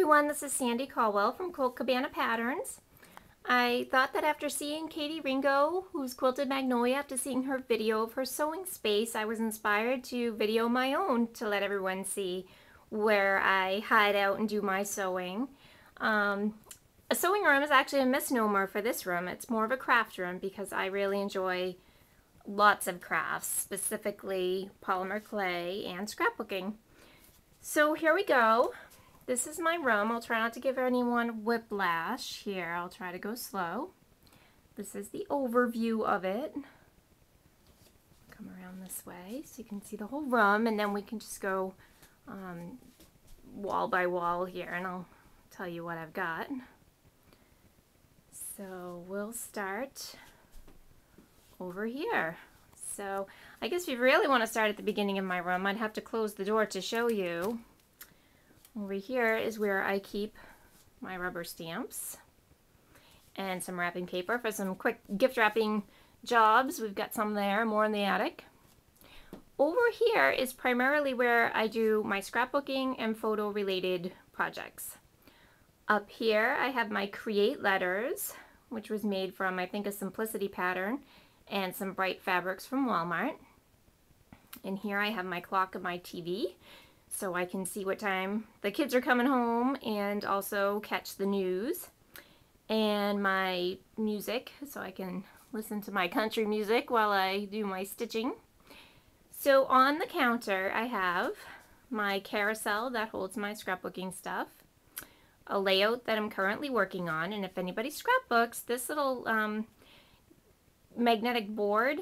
everyone, this is Sandi Colwell from Quilt Cabana Patterns. I thought that after seeing Katie Ringo, who's quilted Magnolia, after seeing her video of her sewing space, I was inspired to video my own to let everyone see where I hide out and do my sewing. A sewing room is actually a misnomer for this room. It's more of a craft room because I really enjoy lots of crafts, specifically polymer clay and scrapbooking. So here we go. This is my room. I'll try not to give anyone whiplash here. I'll try to go slow. This is the overview of it. Come around this way so you can see the whole room, and then we can just go wall by wall here, and I'll tell you what I've got. So we'll start over here. So I guess if you really want to start at the beginning of my room, I'd have to close the door to show you. Over here is where I keep my rubber stamps and some wrapping paper for some quick gift wrapping jobs. We've got some there, more in the attic. Over here is primarily where I do my scrapbooking and photo related projects. Up here I have my Create letters, which was made from, I think, a Simplicity pattern and some bright fabrics from Walmart. And here I have my clock and my TV, so I can see what time the kids are coming home and also catch the news. And my music, so I can listen to my country music while I do my stitching. So on the counter I have my carousel that holds my scrapbooking stuff, a layout that I'm currently working on, and if anybody scrapbooks, this little magnetic board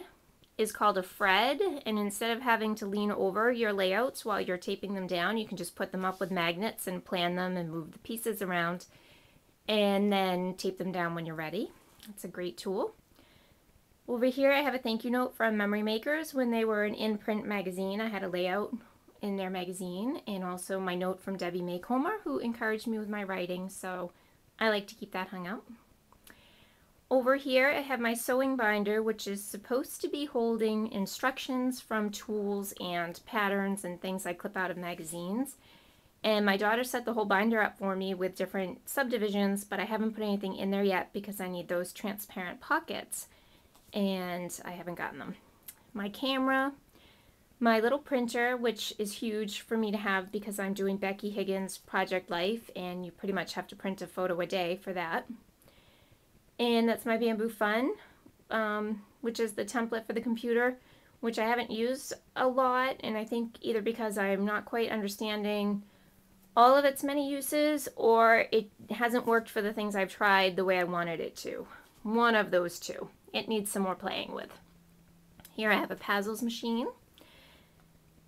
is called a Fred, and instead of having to lean over your layouts while you're taping them down, you can just put them up with magnets and plan them and move the pieces around and then tape them down when you're ready. It's a great tool. Over here I have a thank you note from Memory Makers. When they were an in-print magazine, I had a layout in their magazine, and also my note from Debbie Maycomer, who encouraged me with my writing, so I like to keep that hung up. Over here I have my sewing binder, which is supposed to be holding instructions from tools and patterns and things I clip out of magazines. And my daughter set the whole binder up for me with different subdivisions, but I haven't put anything in there yet because I need those transparent pockets, and I haven't gotten them. My camera, my little printer, which is huge for me to have because I'm doing Becky Higgins' Project Life, and you pretty much have to print a photo a day for that. And that's my Bamboo Fun, which is the template for the computer, which I haven't used a lot, and I think either because I'm not quite understanding all of its many uses, or it hasn't worked for the things I've tried the way I wanted it to. One of those two. It needs some more playing with. Here I have a Pazzles machine,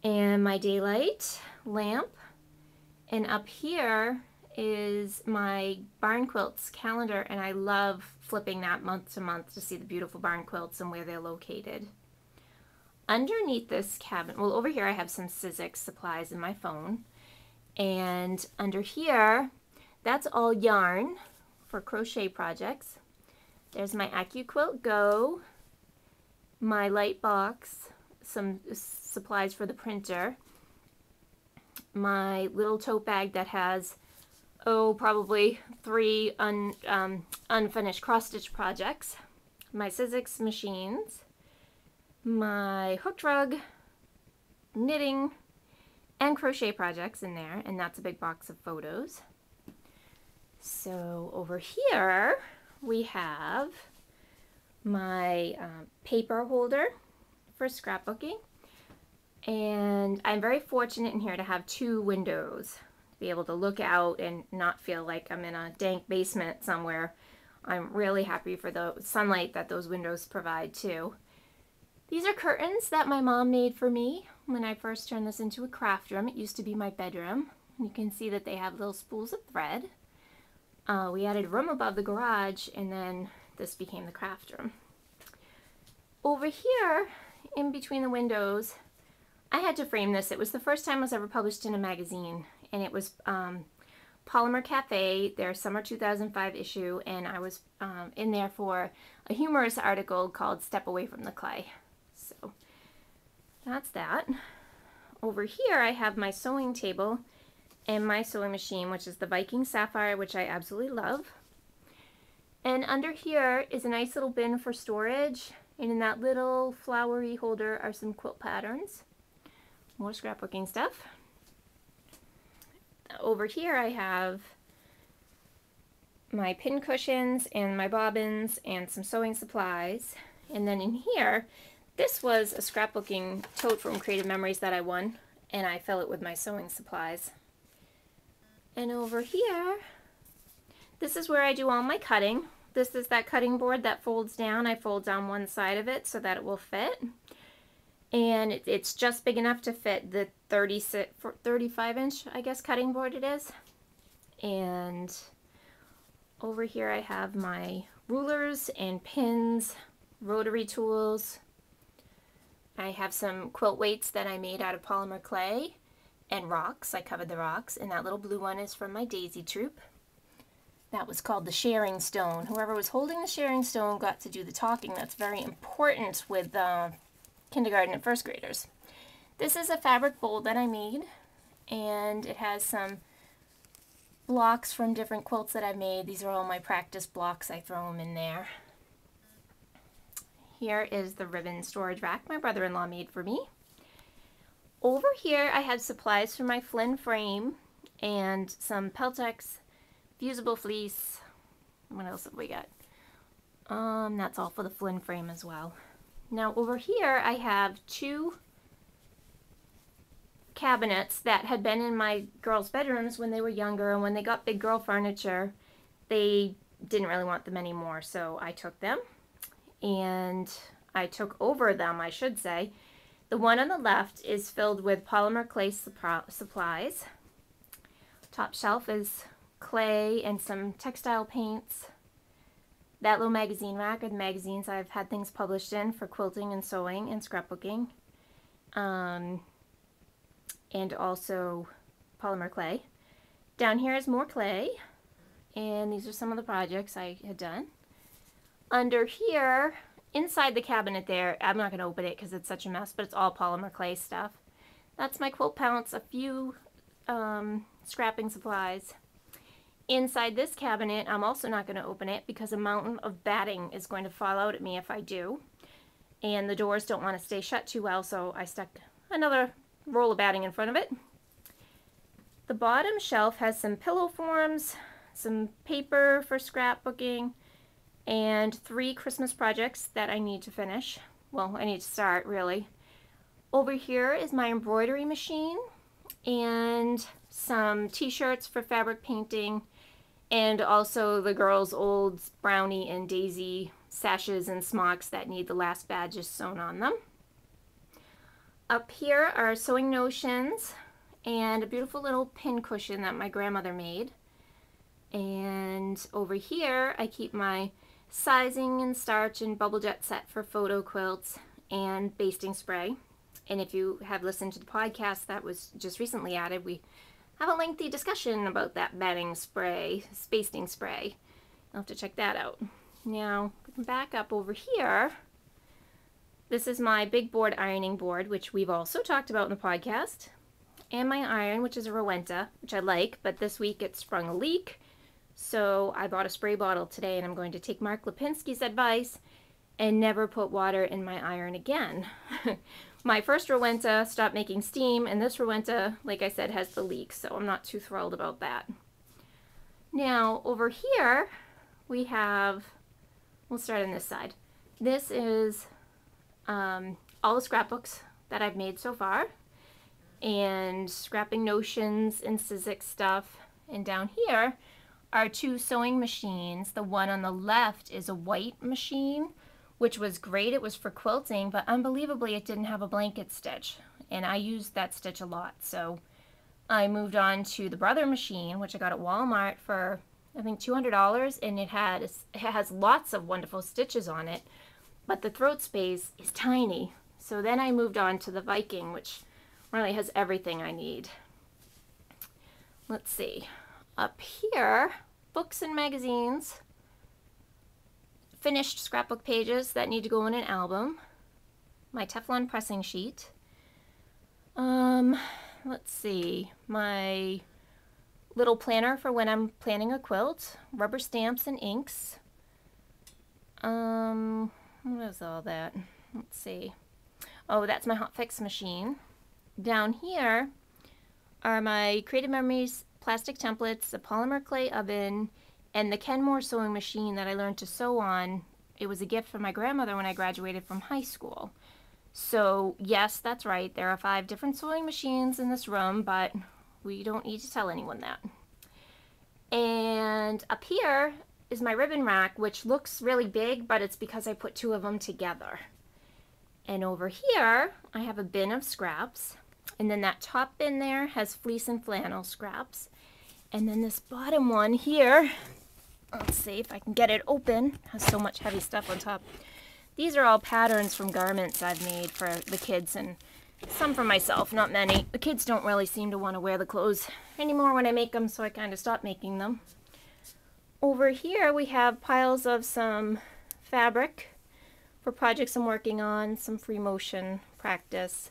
and my daylight lamp, and up here is my barn quilts calendar, and I love flipping that month to month to see the beautiful barn quilts and where they're located. Underneath this cabinet, well, over here I have some Sizzix supplies in my phone, and under here that's all yarn for crochet projects. There's my AccuQuilt Go, my light box, some supplies for the printer, my little tote bag that has probably 3 unfinished cross-stitch projects, my Sizzix machines, my hooked rug, knitting, and crochet projects in there, and that's a big box of photos. So over here we have my paper holder for scrapbooking, and I'm very fortunate in here to have 2 windows. Be able to look out and not feel like I'm in a dank basement somewhere. I'm really happy for the sunlight that those windows provide too. These are curtains that my mom made for me when I first turned this into a craft room. It used to be my bedroom. You can see that they have little spools of thread. We added a room above the garage, and then this became the craft room. Over here, in between the windows, I had to frame this. It was the first time it was ever published in a magazine, and it was Polymer Cafe, their summer 2005 issue, and I was in there for a humorous article called Step Away from the Clay. So that's that. Over here I have my sewing table, and my sewing machine, which is the Viking Sapphire, which I absolutely love. And under here is a nice little bin for storage, and in that little flowery holder are some quilt patterns. More scrapbooking stuff. Over here I have my pin cushions and my bobbins and some sewing supplies. And then in here, this was a scrapbooking tote from Creative Memories that I won, and I fill it with my sewing supplies. And over here, this is where I do all my cutting. This is that cutting board that folds down. I fold down one side of it so that it will fit. And it's just big enough to fit the 35 inch, I guess, cutting board it is. And over here I have my rulers and pins, rotary tools. I have some quilt weights that I made out of polymer clay and rocks. I covered the rocks, and that little blue one is from my daisy troop. That was called the sharing stone. Whoever was holding the sharing stone got to do the talking. That's very important with kindergarten and first graders. This is a fabric bowl that I made, and it has some blocks from different quilts that I've made. These are all my practice blocks. I throw them in there. Here is the ribbon storage rack my brother-in-law made for me. Over here I have supplies for my Flynn frame and some Peltex fusible fleece. What else have we got? That's all for the Flynn frame as well. Now over here I have two cabinets that had been in my girls' bedrooms when they were younger, and when they got big girl furniture, they didn't really want them anymore, so I took them. And I took over them, I should say. The one on the left is filled with polymer clay supplies. Top shelf is clay and some textile paints. That little magazine rack are the magazines I've had things published in for quilting and sewing and scrapbooking. And also polymer clay. Down here is more clay, and these are some of the projects I had done. Under here, inside the cabinet there, I'm not going to open it because it's such a mess, but it's all polymer clay stuff. That's my quilt pounce, a few scrapping supplies. Inside this cabinet, I'm also not going to open it because a mountain of batting is going to fall out at me if I do. And the doors don't want to stay shut too well, so I stuck another roll of batting in front of it. The bottom shelf has some pillow forms, some paper for scrapbooking, and 3 Christmas projects that I need to finish. Well, I need to start, really. Over here is my embroidery machine and some t-shirts for fabric painting, and also the girls' old brownie and daisy sashes and smocks that need the last badges sewn on them. Up here are sewing notions and a beautiful little pin cushion that my grandmother made. And over here I keep my sizing and starch and bubble jet set for photo quilts and basting spray. And if you have listened to the podcast that was just recently added, we have a lengthy discussion about that batting spray, basting spray. I'll have to check that out. Now, back up over here. This is my big board ironing board, which we've also talked about in the podcast. And my iron, which is a Rowenta, which I like, but this week it sprung a leak. So I bought a spray bottle today, and I'm going to take Mark Lipinski's advice and never put water in my iron again. My first Rowenta stopped making steam, and this Rowenta, like I said, has the leak, so I'm not too thrilled about that. Now, over here, we have, we'll start on this side. This is all the scrapbooks that I've made so far, and scrapping notions and Sizzix stuff. And down here are 2 sewing machines. The one on the left is a white machine, which was great. It was for quilting, but unbelievably it didn't have a blanket stitch, and I used that stitch a lot. So I moved on to the Brother machine, which I got at Walmart for I think $200, and it has lots of wonderful stitches on it, but the throat space is tiny. So then I moved on to the Viking, which really has everything I need. Let's see. Up here, books and magazines, finished scrapbook pages that need to go in an album, my Teflon pressing sheet, let's see, my little planner for when I'm planning a quilt, rubber stamps and inks. What is all that? Let's see. Oh, that's my hot fix machine. Down here are my Creative Memories plastic templates, a polymer clay oven, and the Kenmore sewing machine that I learned to sew on. It was a gift from my grandmother when I graduated from high school. So yes, that's right, there are 5 different sewing machines in this room, but we don't need to tell anyone that. And up here is my ribbon rack, which looks really big, but it's because I put 2 of them together. And over here, I have a bin of scraps. And then that top bin there has fleece and flannel scraps. And then this bottom one here, let's see if I can get it open, has so much heavy stuff on top. These are all patterns from garments I've made for the kids and some for myself, not many. The kids don't really seem to want to wear the clothes anymore when I make them, so I kind of stopped making them. Over here we have piles of some fabric for projects I'm working on, some free motion practice,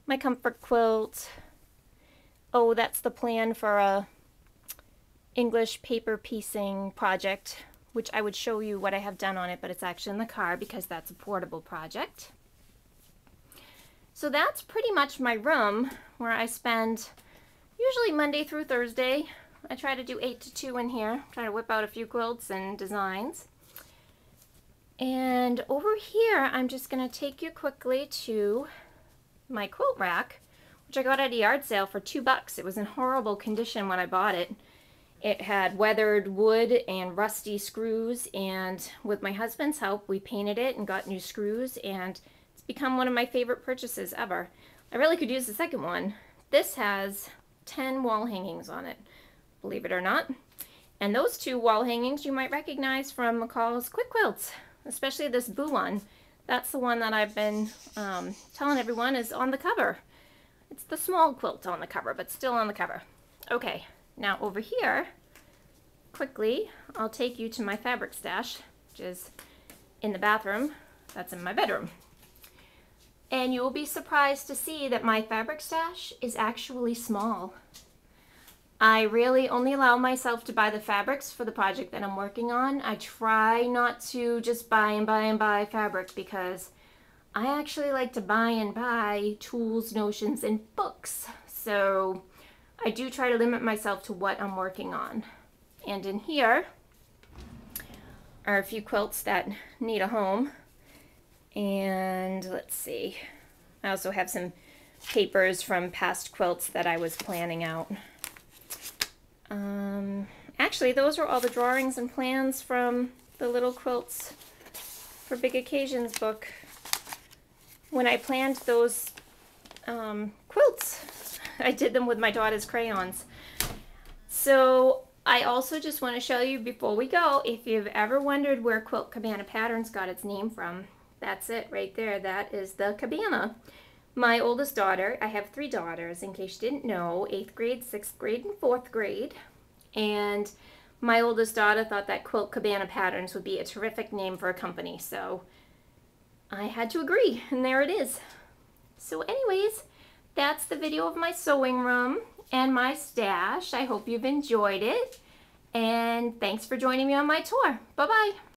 my comfort quilt. Oh, that's the plan for a English paper piecing project, which I would show you what I have done on it, but it's actually in the car because that's a portable project. So that's pretty much my room where I spend usually Monday through Thursday. I try to do 8 to 2 in here, try to whip out a few quilts and designs. And over here, I'm just going to take you quickly to my quilt rack, which I got at a yard sale for $2. It was in horrible condition when I bought it. It had weathered wood and rusty screws, and with my husband's help, we painted it and got new screws, and it's become one of my favorite purchases ever. I really could use the second one. This has 10 wall hangings on it, believe it or not. And those 2 wall hangings you might recognize from McCall's Quick Quilts, especially this blue one. That's the one that I've been telling everyone is on the cover. It's the small quilt on the cover, but still on the cover. Okay, now over here, quickly, I'll take you to my fabric stash, which is in the bathroom. That's in my bedroom. And you will be surprised to see that my fabric stash is actually small. I really only allow myself to buy the fabrics for the project that I'm working on. I try not to just buy and buy and buy fabric because I actually like to buy and buy tools, notions, and books. So I do try to limit myself to what I'm working on. And in here are a few quilts that need a home. And let's see, I also have some papers from past quilts that I was planning out. Actually, those are all the drawings and plans from the Little Quilts for Big Occasions book. When I planned those quilts, I did them with my daughter's crayons. So I also just want to show you before we go, if you've ever wondered where Quilt Cabana Patterns got its name from, that's it right there. That is the cabana. My oldest daughter, I have 3 daughters, in case you didn't know, 8th grade, 6th grade, and 4th grade. And my oldest daughter thought that Quilt Cabana Patterns would be a terrific name for a company, so I had to agree, and there it is. So anyways, that's the video of my sewing room and my stash. I hope you've enjoyed it, and thanks for joining me on my tour. Bye-bye.